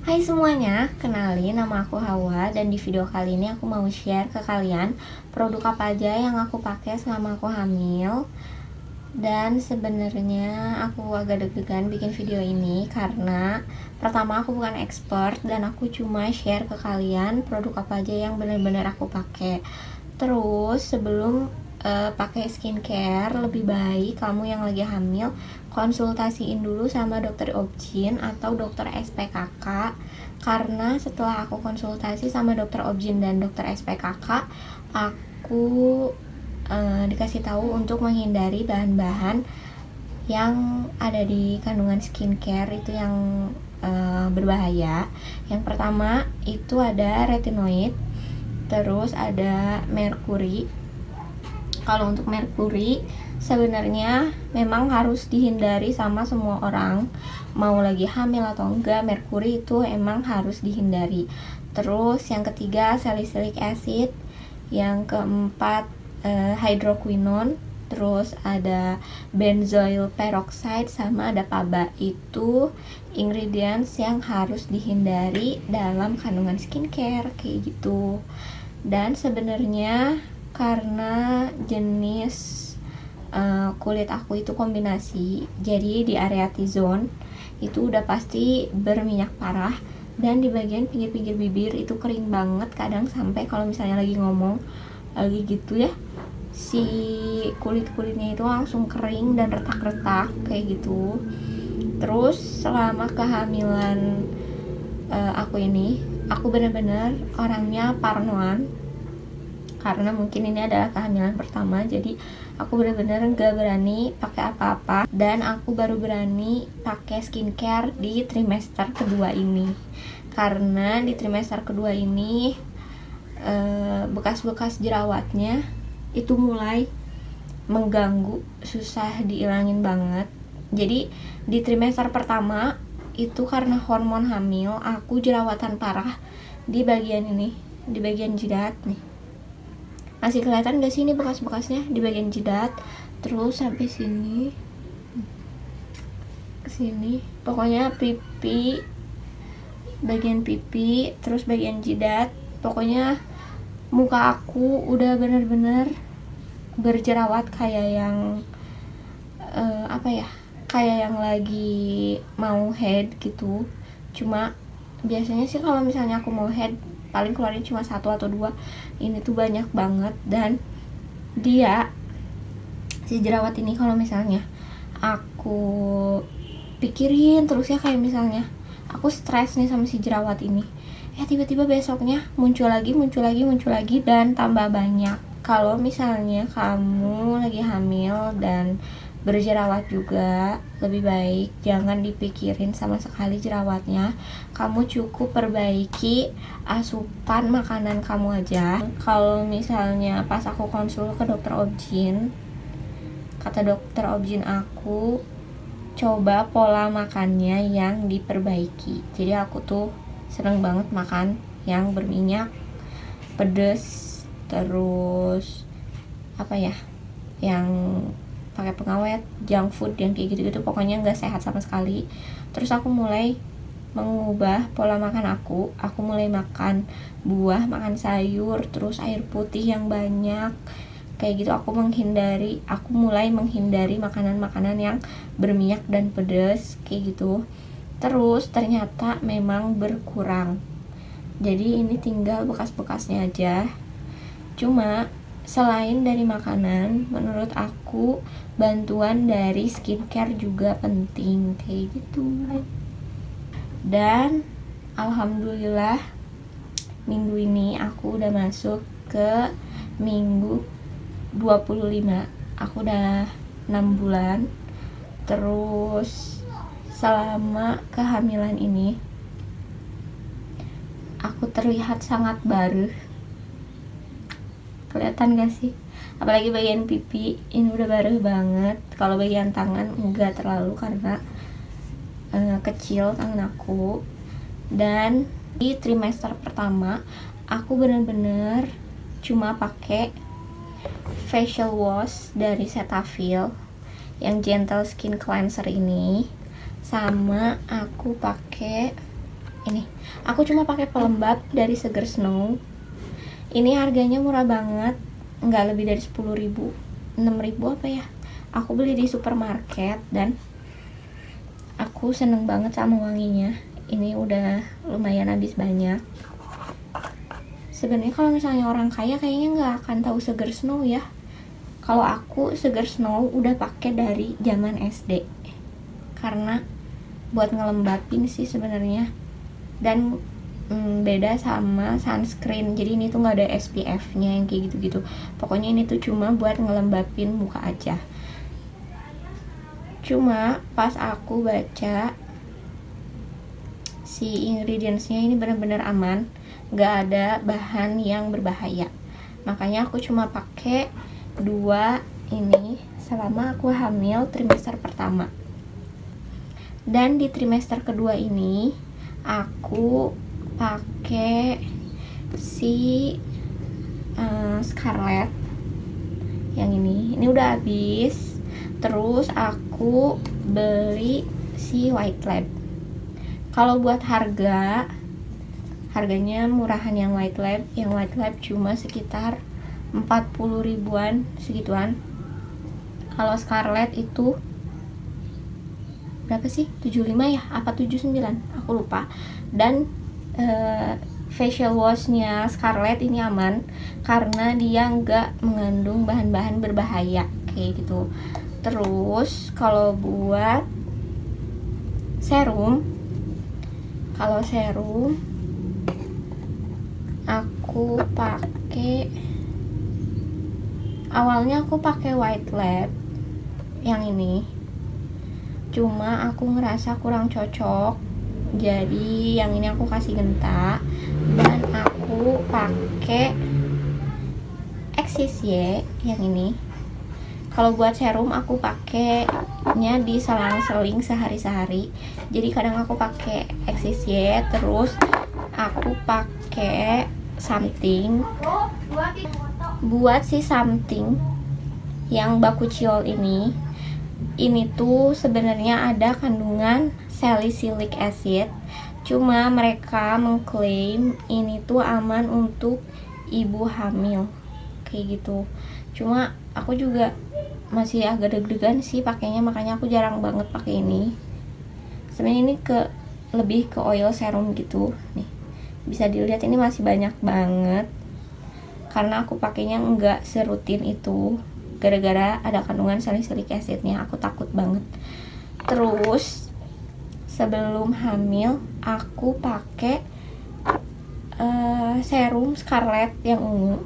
Hai semuanya, kenalin nama aku Hawa dan di video kali ini aku mau share ke kalian produk apa aja yang aku pakai selama aku hamil. Dan sebenarnya aku agak deg-degan bikin video ini karena pertama aku bukan expert dan aku cuma share ke kalian produk apa aja yang benar-benar aku pakai. Terus sebelum pakai skincare, lebih baik kamu yang lagi hamil konsultasiin dulu sama dokter Objin atau dokter SPKK, karena setelah aku konsultasi sama dokter Objin dan dokter SPKK, aku dikasih tahu untuk menghindari bahan-bahan yang ada di kandungan skincare itu yang berbahaya. Yang pertama itu ada retinoid, terus ada merkuri. Kalau untuk merkuri sebenarnya memang harus dihindari sama semua orang, mau lagi hamil atau enggak, merkuri itu emang harus dihindari. Terus yang ketiga salicylic acid, yang keempat hydroquinone, terus ada benzoyl peroxide, sama ada PABA. Itu ingredients yang harus dihindari dalam kandungan skincare kayak gitu. Dan sebenarnya karena jenis kulit aku itu kombinasi, jadi di area T-zone itu udah pasti berminyak parah, dan di bagian pinggir-pinggir bibir itu kering banget, kadang sampai kalau misalnya lagi ngomong lagi gitu ya, si kulit-kulitnya itu langsung kering dan retak-retak kayak gitu. Terus selama kehamilan aku ini, aku bener-bener orangnya parnoan, karena mungkin ini adalah kehamilan pertama, jadi aku bener-bener gak berani pakai apa-apa, dan aku baru berani pakai skincare di trimester kedua ini. Karena di trimester kedua ini bekas-bekas jerawatnya itu mulai mengganggu, susah dihilangin banget. Jadi di trimester pertama itu karena hormon hamil, aku jerawatan parah di bagian ini, di bagian jidat nih. Masih kelihatan gak sih ini bekas-bekasnya di bagian jidat, terus sampai sini, ke sini, pokoknya pipi, bagian pipi, terus bagian jidat, pokoknya muka aku udah bener-bener berjerawat kayak yang kayak yang lagi mau head gitu. Cuma biasanya sih kalau misalnya aku mau head paling keluarin cuma 1 atau 2, ini tuh banyak banget. Dan dia, si jerawat ini, kalau misalnya aku pikirin terus ya, kayak misalnya aku stres nih sama si jerawat ini, tiba-tiba besoknya muncul lagi dan tambah banyak. Kalau misalnya kamu lagi hamil dan berjerawat juga, lebih baik jangan dipikirin sama sekali jerawatnya. Kamu cukup perbaiki asupan makanan kamu aja. Kalau misalnya pas aku konsul ke dokter Objin, kata dokter Objin aku coba pola makannya yang diperbaiki. Jadi aku tuh seneng banget makan yang berminyak, pedes, terus yang pakai pengawet, junk food, yang kayak gitu-gitu, pokoknya nggak sehat sama sekali. Terus aku mulai mengubah pola makan aku mulai makan buah, makan sayur, terus air putih yang banyak kayak gitu. Aku mulai menghindari makanan-makanan yang berminyak dan pedas kayak gitu. Terus ternyata memang berkurang, jadi ini tinggal bekas-bekasnya aja. Cuma selain dari makanan, menurut aku bantuan dari skincare juga penting kayak gitu. Dan alhamdulillah minggu ini aku udah masuk ke minggu 25. Aku udah 6 bulan. Terus selama kehamilan ini aku terlihat sangat baru. Kelihatan gak sih? Apalagi bagian pipi ini udah baru banget. Kalau bagian tangan enggak terlalu karena kecil tangan aku. Dan di trimester pertama aku bener-bener cuma pakai facial wash dari Cetaphil yang gentle skin cleanser ini, sama aku pakai Ini aku cuma pakai pelembab dari Seger Snow. Ini harganya murah banget, nggak lebih dari 10.000, 6.000 apa ya. Aku beli di supermarket dan aku seneng banget sama wanginya. Ini udah lumayan habis banyak. Sebenarnya kalau misalnya orang kaya kayaknya nggak akan tahu Seger Snow ya. Kalau aku Seger Snow udah pakai dari zaman SD, karena buat ngelembapin sih sebenarnya. Dan beda sama sunscreen, jadi ini tuh nggak ada SPF-nya yang kayak gitu-gitu. Pokoknya ini tuh cuma buat ngelembapin muka aja. Cuma pas aku baca si ingredientsnya ini benar-benar aman, nggak ada bahan yang berbahaya. Makanya aku cuma pakai 2 ini selama aku hamil trimester pertama. Dan di trimester kedua ini aku pakai si Scarlett yang ini udah habis. Terus aku beli si White Lab. Kalau buat harganya murahan yang White Lab. Yang White Lab cuma sekitar 40 ribuan segituan. Kalau Scarlett itu berapa sih? 75 ya? Apa 79? Aku lupa. Dan facial washnya Scarlett ini aman karena dia nggak mengandung bahan-bahan berbahaya kayak gitu. Terus kalau buat serum, aku awalnya aku pakai White Lab yang ini, cuma aku ngerasa kurang cocok, jadi yang ini aku kasih Genta. Dan aku pakai Excisie yang ini. Kalau buat serum aku pakainya di selang-seling sehari-sehari. Jadi kadang aku pakai Excisie, terus aku pakai something. Buat si something yang bakuchiol ini tuh sebenarnya ada kandungan salicylic acid. Cuma mereka mengklaim ini tuh aman untuk ibu hamil kayak gitu. Cuma aku juga masih agak deg-degan sih pakainya, makanya aku jarang banget pakai ini. Sebenarnya ini lebih ke oil serum gitu. Nih, bisa dilihat ini masih banyak banget karena aku pakainya nggak serutin itu, gara-gara ada kandungan salicylic acidnya. Aku takut banget. Terus sebelum hamil aku pakai serum Scarlett yang ungu.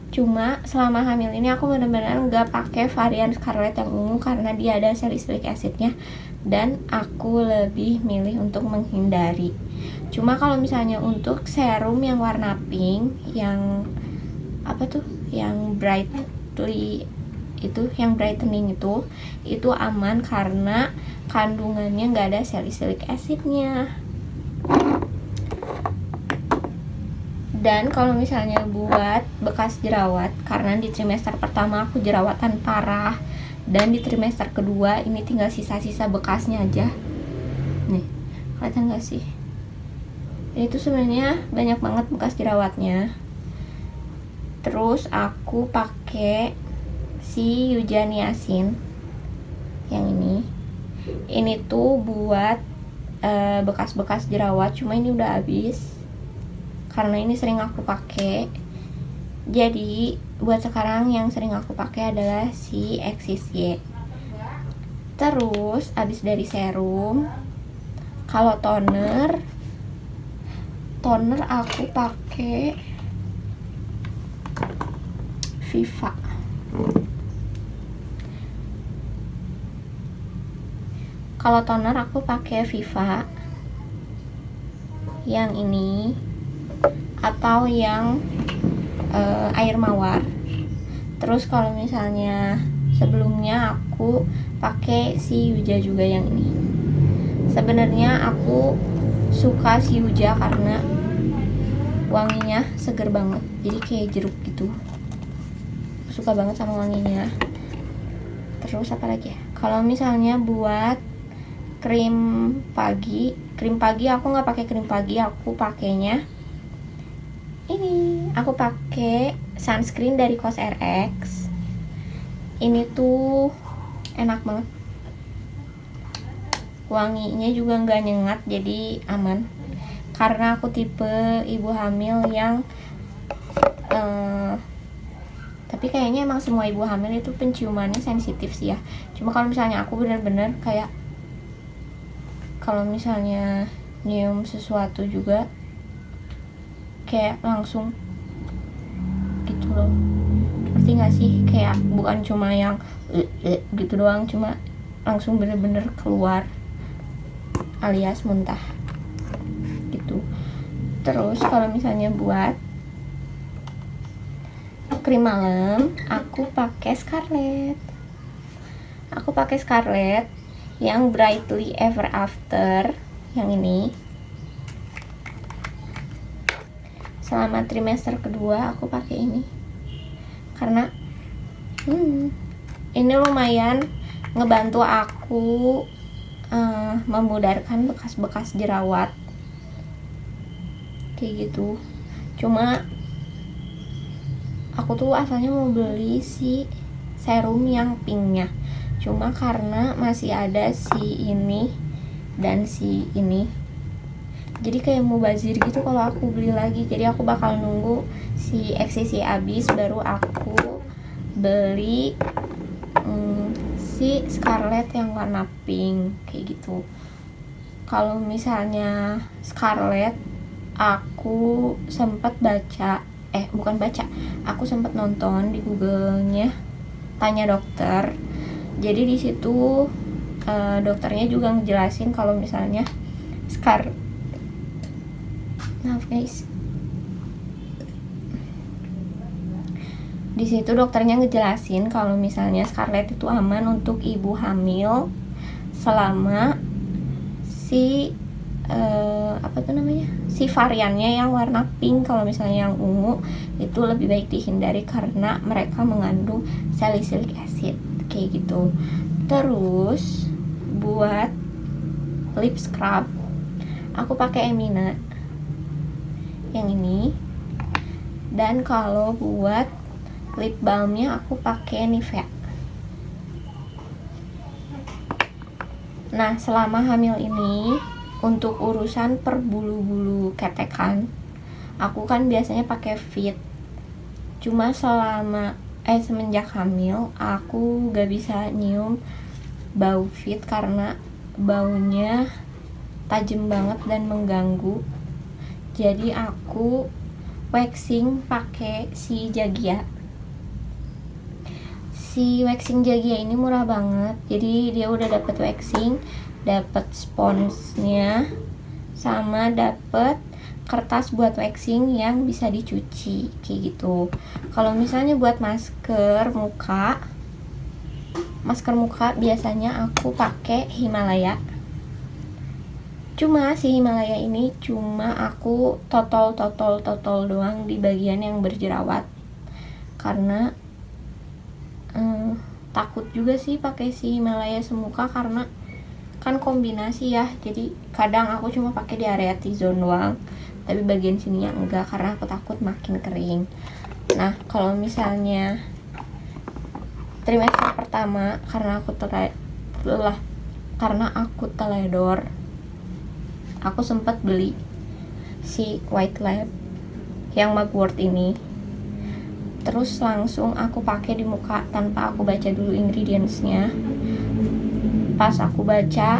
Cuma selama hamil ini aku benar-benar nggak pakai varian Scarlett yang ungu karena dia ada salicylic acidnya dan aku lebih milih untuk menghindari. Cuma kalau misalnya untuk serum yang warna pink, yang apa tuh, yang yang brightening itu aman karena kandungannya nggak ada salicylic acidnya. Dan kalau misalnya buat bekas jerawat, karena di trimester pertama aku jerawatan parah, dan di trimester kedua ini tinggal sisa-sisa bekasnya aja. Nih, kelihatan gak sih? Ini tuh sebenarnya banyak banget bekas jerawatnya. Terus aku pakai si Eugeniasin yang ini. Ini tuh buat bekas-bekas jerawat, cuma ini udah habis karena ini sering aku pakai. Jadi buat sekarang yang sering aku pakai adalah si Excisie. Terus abis dari serum, kalau toner aku pakai Viva. Kalau toner aku pakai Viva yang ini atau yang air mawar. Terus kalau misalnya sebelumnya aku pakai si Yuja juga yang ini. Sebenarnya aku suka si Yuja karena wanginya seger banget, jadi kayak jeruk gitu. Suka banget sama wanginya. Terus apa lagi ya? Kalau misalnya buat krim pagi Krim pagi aku nggak pakai krim pagi, aku pakainya ini. Aku pakai sunscreen dari COSRX. Ini tuh enak banget, wanginya juga nggak nyengat, jadi aman. Karena aku tipe ibu hamil yang tapi kayaknya emang semua ibu hamil itu penciumannya sensitif sih ya. Cuma kalau misalnya aku bener-bener kayak kalau misalnya nyium sesuatu juga kayak langsung gitu loh, ngerti gak sih? Kayak bukan cuma yang gitu doang, cuma langsung bener-bener keluar alias muntah gitu. Terus kalau misalnya buat krim malam, aku pakai Scarlett. Aku pakai Scarlett yang Brightly Ever After, yang ini. Selama trimester kedua aku pakai ini karena ini lumayan ngebantu aku memudarkan bekas-bekas jerawat kayak gitu. Cuma aku tuh asalnya mau beli si serum yang pinknya, cuma karena masih ada si ini dan si ini, jadi kayak mau bazir gitu kalau aku beli lagi. Jadi aku bakal nunggu si XCC habis baru aku beli si Scarlett yang warna pink kayak gitu. Kalau misalnya Scarlett, aku sempat aku sempat nonton di Google-nya Tanya Dokter. Jadi di situ dokternya juga ngejelasin kalau misalnya maaf guys. Di situ dokternya ngejelasin kalau misalnya Scarlett itu aman untuk ibu hamil selama si si variannya yang warna pink. Kalau misalnya yang ungu itu lebih baik dihindari karena mereka mengandung salicylic acid kayak gitu. Terus buat lip scrub aku pakai Emina yang ini, dan kalau buat lip balmnya aku pakai Nivea. Nah, selama hamil ini untuk urusan perbulu-bulu ketekan, aku kan biasanya pakai Fit. Cuma semenjak hamil aku gak bisa nyium bau Fit karena baunya tajam banget dan mengganggu. Jadi aku waxing pakai si Jagia. Si waxing Jagia ini murah banget. Jadi dia udah dapet waxing, dapat sponsnya, sama dapat kertas buat waxing yang bisa dicuci kayak gitu. Kalau misalnya buat masker muka biasanya aku pakai Himalaya. Cuma si Himalaya ini cuma aku totol doang di bagian yang berjerawat karena takut juga sih pakai si Himalaya semuka karena kan kombinasi ya. Jadi kadang aku cuma pakai di area T-zone doang, tapi bagian sininya enggak karena aku takut makin kering. Nah, kalau misalnya trimester pertama karena aku teledor, aku sempat beli si White Lab yang Mugwort ini. Terus langsung aku pakai di muka tanpa aku baca dulu ingredientsnya. Pas aku baca,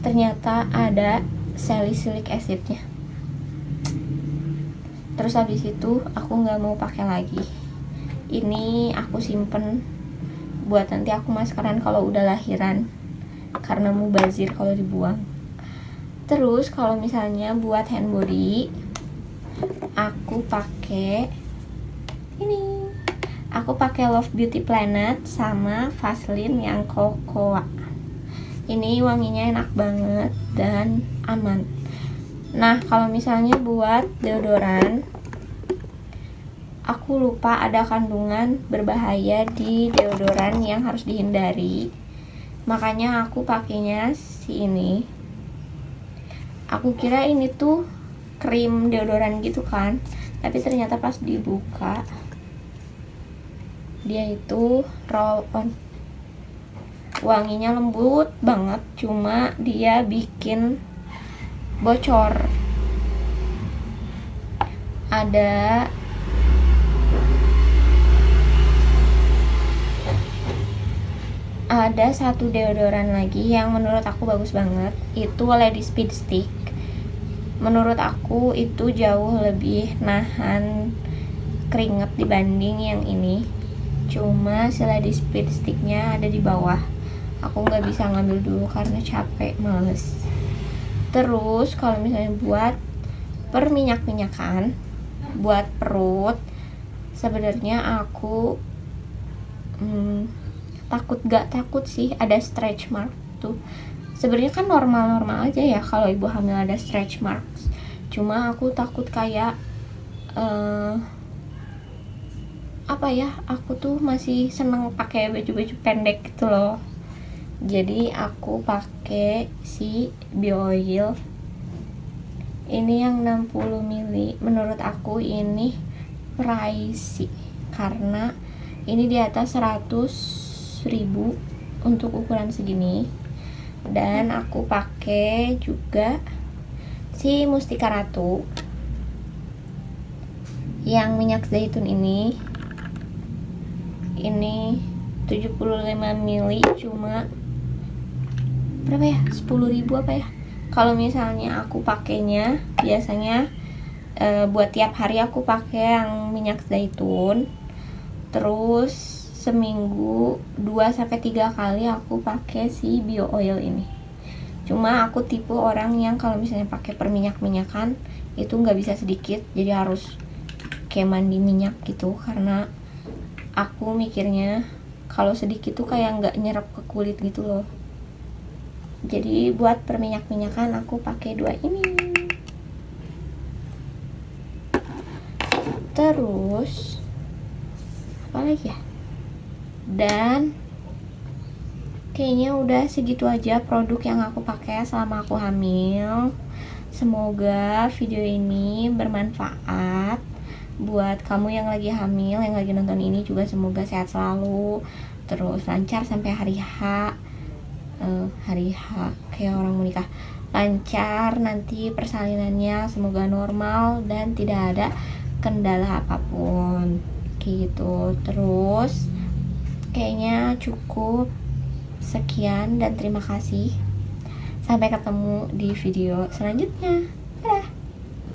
ternyata ada salicylic acidnya. Terus habis itu aku nggak mau pakai lagi. Ini aku simpen buat nanti aku maskeran kalau udah lahiran karena mubazir kalau dibuang. Terus kalau misalnya buat hand body, aku pakai ini. Aku pakai Love Beauty Planet sama Vaseline yang Cocoa. Ini wanginya enak banget dan aman. Nah, kalau misalnya buat deodoran, aku lupa ada kandungan berbahaya di deodoran yang harus dihindari. Makanya aku pakainya si ini. Aku kira ini tuh krim deodoran gitu kan, tapi ternyata pas dibuka dia itu roll on. Wanginya lembut banget, cuma dia bikin bocor. Ada satu deodoran lagi yang menurut aku bagus banget, itu Lady Speed Stick. Menurut aku itu jauh lebih nahan keringet dibanding yang ini. Cuma si Lady Speed Sticknya ada di bawah, aku nggak bisa ngambil dulu karena capek, males. Terus kalau misalnya buat perminyak-minyakan, buat perut, sebenarnya aku gak takut sih ada stretch mark tuh. Sebenarnya kan normal-normal aja ya kalau ibu hamil ada stretch marks. Cuma aku takut kayak aku tuh masih seneng pakai baju-baju pendek gitu loh. Jadi aku pakai si Bioil ini yang 60 ml. Menurut aku ini pricey karena ini di atas 100.000 untuk ukuran segini. Dan aku pakai juga si Mustika Ratu yang minyak zaitun ini 75 ml, cuma berapa ya, 10.000 apa ya. Kalau misalnya aku pakainya biasanya buat tiap hari aku pakai yang minyak zaitun, terus seminggu 2-3 kali aku pakai si bio oil ini. Cuma aku tipe orang yang kalau misalnya pakai perminyak-minyakan itu nggak bisa sedikit, jadi harus kayak mandi minyak gitu, karena aku mikirnya kalau sedikit tuh kayak nggak nyerap ke kulit gitu loh. Jadi buat perminyak-minyakan aku pakai 2 ini. Terus apa lagi ya? Dan kayaknya udah segitu aja produk yang aku pakai selama aku hamil. Semoga video ini bermanfaat buat kamu yang lagi hamil, yang lagi nonton ini juga. Semoga sehat selalu, terus lancar sampai hari H kayak orang mau nikah. Lancar nanti persalinannya, semoga normal dan tidak ada kendala apapun gitu. Terus kayaknya cukup sekian dan terima kasih. Sampai ketemu di video selanjutnya.